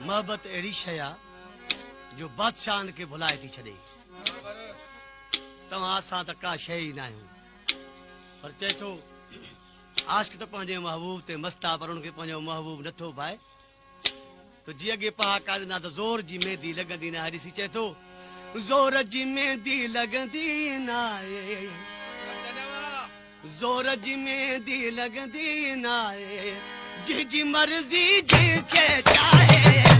मोहब्बत अहिड़ी शइ आहे जो बादशाहनि खे भुलाए थी छॾे। तव्हां असां त का शइ ई न आहियूं, पर चए थो आशिक़ त पंहिंजे महबूब ते मस्त आहे, पर उनखे पंहिंजो महबूब नथो पाए। तो जी अॻे पहा काॾींदा त ज़ोर जी मेहंदी लॻंदी न आहे। ॾिसी चए थो ज़ोर जी मेहंदी लॻंदी न आहे, ज़ोर जी मेहंदी लॻंदी न आहे, जंहिंजी मर्ज़ी जंहिंखे चाहे।